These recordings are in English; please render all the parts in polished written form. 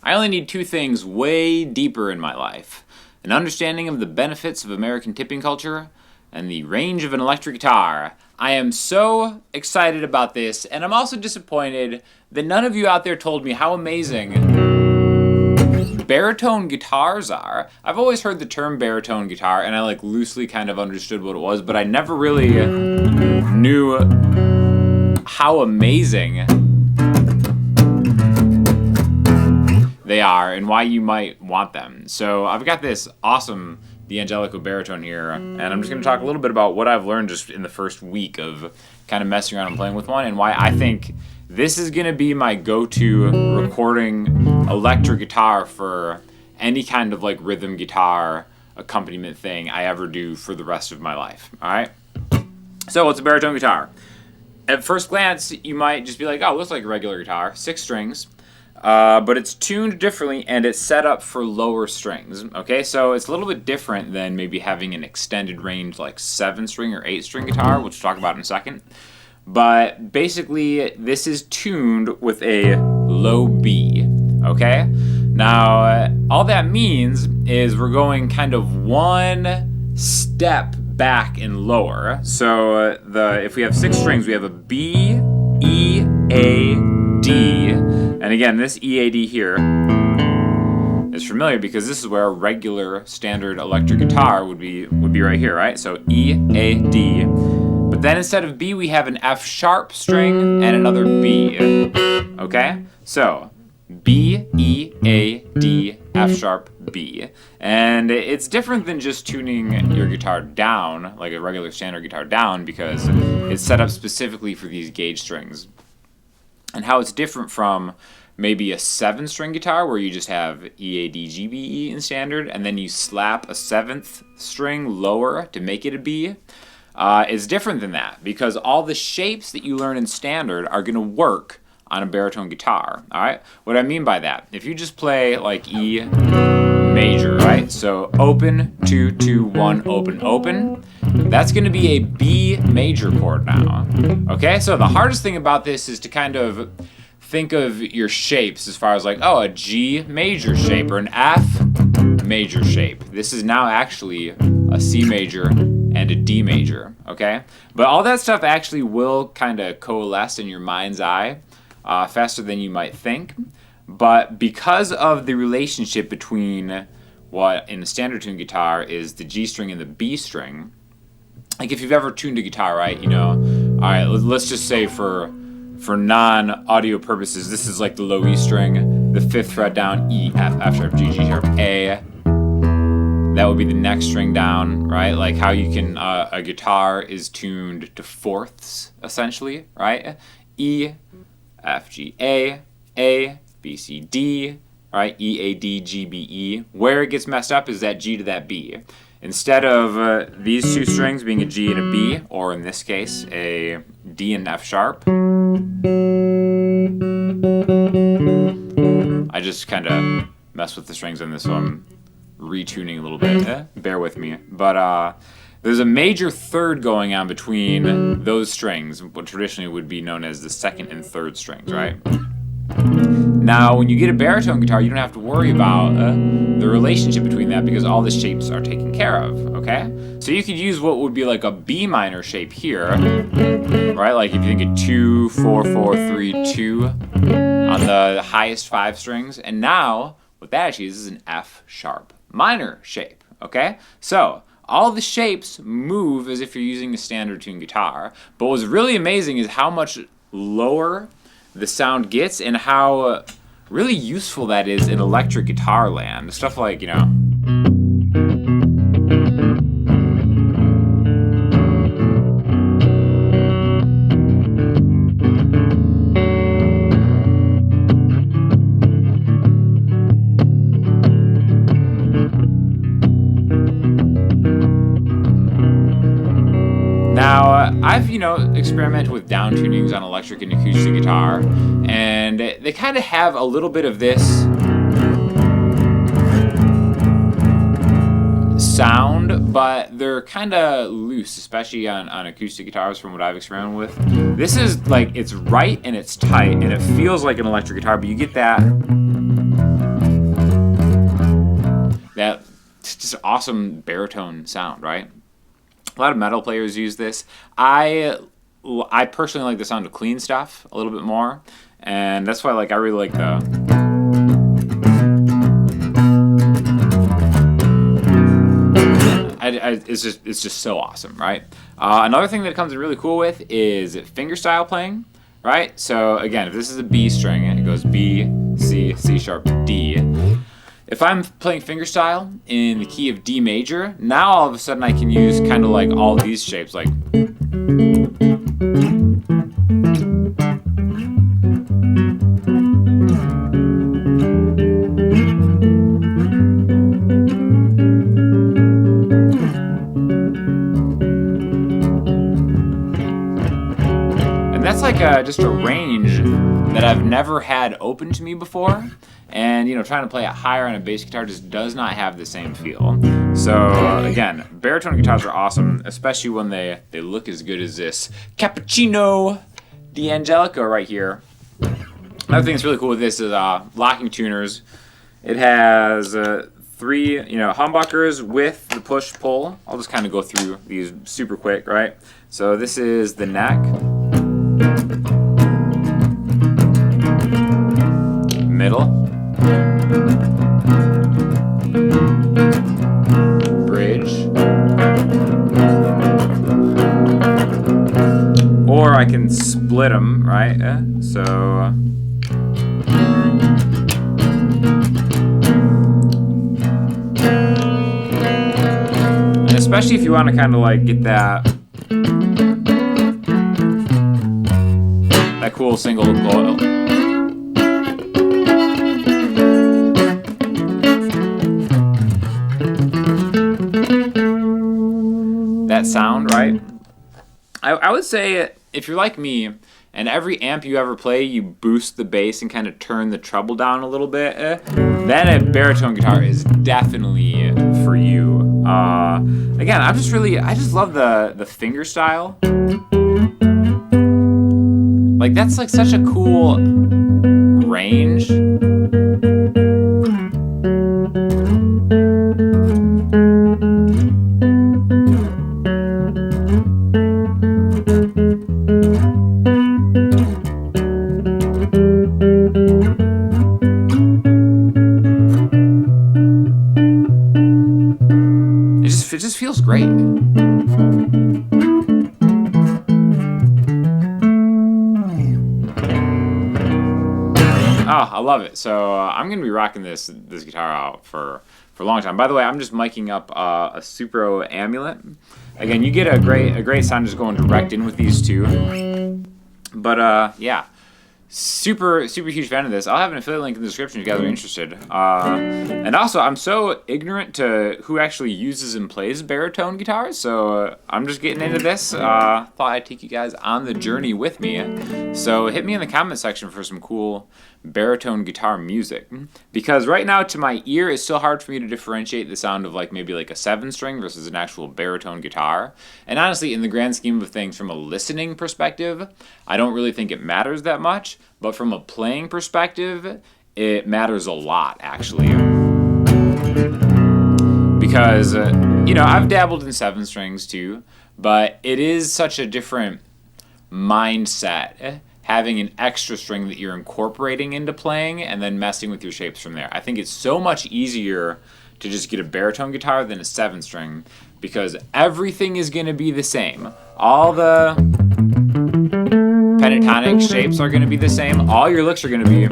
I only need two things way deeper in my life: an understanding of the benefits of American tipping culture and the range of an electric guitar. I am so excited about this, and I'm also disappointed that none of you out there told me how amazing baritone guitars are. I've always heard the term baritone guitar, and I loosely kind of understood what it was, but I never really knew how amazing they are and why you might want them. So I've got this awesome D'Angelico baritone here, and I'm just going to talk a little bit about what I've learned just in the first week of kind of messing around and playing with one, and why I think this is going to be my go-to recording electric guitar for any kind of rhythm guitar accompaniment thing I ever do for the rest of my life. All right? So what's a baritone guitar? At first glance, you might just be like, oh, it looks like a regular guitar, 6 strings. But it's tuned differently, and it's set up for lower strings. Okay, so it's a little bit different than maybe having an extended range 7-string or 8-string guitar, which we'll talk about in a second. But basically, this is tuned with a low B. Okay, now all that means is we're going kind of one step back and lower. So if we have 6 strings, we have a B, E, A, D, and again, this EAD here is familiar because this is where a regular standard electric guitar would be right here, right? So E, A, D. But then instead of B, we have an F sharp string and another B. Okay? So B, E, A, D, F sharp, B. And it's different than just tuning your guitar down, like a regular standard guitar down, because it's set up specifically for these gauge strings. And how it's different from maybe a 7-string guitar where you just have E, A, D, G, B, E in standard, and then you slap a 7th string lower to make it a B. Is different than that because all the shapes that you learn in standard are going to work on a baritone guitar. All right? What I mean by that, if you just play E major, right? So open, 2, 2, 1, open, open. That's going to be a B major chord now. Okay? So the hardest thing about this is to kind of think of your shapes as far as a G major shape or an F major shape. This is now actually a C major and a D major, okay? But all that stuff actually will kind of coalesce in your mind's eye faster than you might think. But because of the relationship between what in a standard tuned guitar is the G string and the B string, if you've ever tuned a guitar, right, all right, let's just say for non-audio purposes, this is the low E string, the 5th fret down, E, F, F sharp, G, G sharp, A. That would be the next string down, right? How you can, a guitar is tuned to 4ths, essentially, right? E, F, G, A, B, C, D, right? E, A, D, G, B, E. Where it gets messed up is that G to that B. Instead of these 2 strings being a G and a B, or in this case, a D and F sharp, I just kind of messed with the strings on this, so I'm retuning a little bit. Bear with me. But there's a major third going on between those strings, what traditionally would be known as the 2nd and 3rd strings, right? Now, when you get a baritone guitar, you don't have to worry about the relationship between that because all the shapes are taken care of, okay? So you could use what would be a B minor shape here, right? If you think of 2, 4, 4, 3, 2 on the highest 5 strings. And now, what that actually is an F sharp minor shape, okay? So all the shapes move as if you're using a standard tuned guitar. But what's really amazing is how much lower the sound gets and how really useful that is in electric guitar land. Stuff Now, I've, experimented with down tunings on electric and acoustic guitar, and they kind of have a little bit of this sound, but they're kind of loose, especially on acoustic guitars from what I've experimented with. This is it's right and it's tight, and it feels like an electric guitar, but you get that just awesome baritone sound, right? A lot of metal players use this. I personally like the sound of clean stuff a little bit more, and that's why I really like the. It's just so awesome, right? Another thing that it comes in really cool with is fingerstyle playing, right? So again, if this is a B string, it goes B, C, C sharp, D. If I'm playing fingerstyle in the key of D major, now all of a sudden I can use kind of like all these shapes, like. That's like just a range that I've never had open to me before, and trying to play it higher on a bass guitar just does not have the same feel. So again, baritone guitars are awesome, especially when they look as good as this Cappuccino D'Angelico right here. Another thing that's really cool with this is locking tuners. It has 3 humbuckers with the push-pull. I'll just kind of go through these super quick, right? So this is the neck. Middle, bridge, or I can split them, right? So and especially if you want to kind of like get that cool single coil. That sound, right? I would say if you're like me, and every amp you ever play, you boost the bass and kind of turn the treble down a little bit, then a baritone guitar is definitely for you. Again, I just love the finger style. Like, that's like such a cool range. It just feels great. I love it. So I'm gonna be rocking this guitar out for a long time. By the way, I'm just miking up a Supro Amulet. Again, you get a great sound just going direct in with these two. But yeah, super huge fan of this. I'll have an affiliate link in the description if you guys are interested. And also, I'm so ignorant to who actually uses and plays baritone guitars, so I'm just getting into this. Thought I'd take you guys on the journey with me. So hit me in the comment section for some cool baritone guitar music, because right now to my ear it's still hard for me to differentiate the sound of like maybe like a 7-string versus an actual baritone guitar. And honestly, in the grand scheme of things, from a listening perspective, I don't really think it matters that much, but from a playing perspective, it matters a lot actually, because I've dabbled in 7-strings too, but it is such a different mindset having an extra string that you're incorporating into playing and then messing with your shapes from there. I think it's so much easier to just get a baritone guitar than a 7-string, because everything is going to be the same. All the pentatonic shapes are going to be the same. All your licks are going to be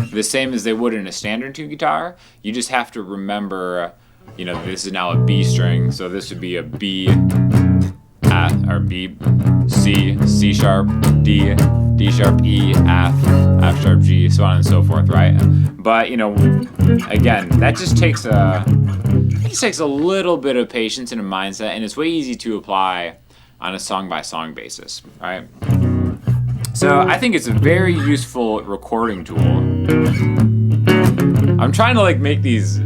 the same as they would in a standard 2 guitar. You just have to remember, this is now a B string, so this would be a B, or B, C, C sharp, D, D sharp, E, F sharp, G, so on and so forth, right? But again, that just takes a little bit of patience and a mindset, and it's way easy to apply on a song-by-song basis, right? So I think it's a very useful recording tool. I'm trying to like make these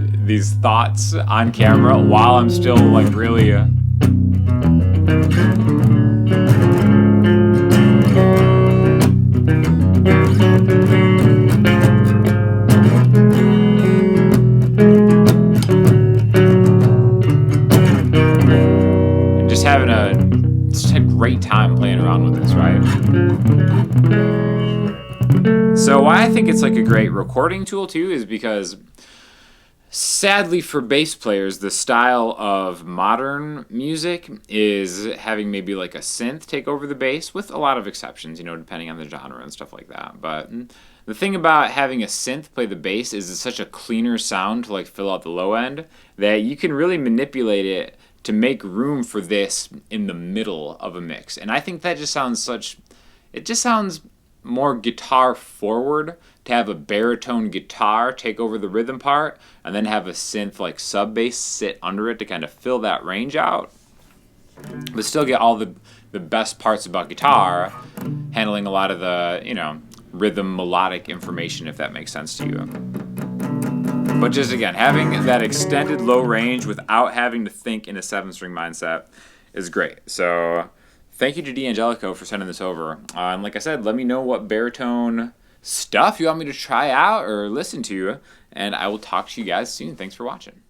thoughts on camera while I'm still like really So why I think it's like a great recording tool too is because sadly for bass players, the style of modern music is having maybe like a synth take over the bass, with a lot of exceptions, depending on the genre and stuff like that. But the thing about having a synth play the bass is it's such a cleaner sound to like fill out the low end that you can really manipulate it to make room for this in the middle of a mix. And I think that it just sounds more guitar forward to have a baritone guitar take over the rhythm part and then have a synth like sub bass sit under it to kind of fill that range out, but still get all the best parts about guitar, handling a lot of the rhythm melodic information, if that makes sense to you. But just again, having that extended low range without having to think in a 7-string mindset is great. So thank you to D'Angelico for sending this over. And like I said, let me know what baritone stuff you want me to try out or listen to, and I will talk to you guys soon. Thanks for watching.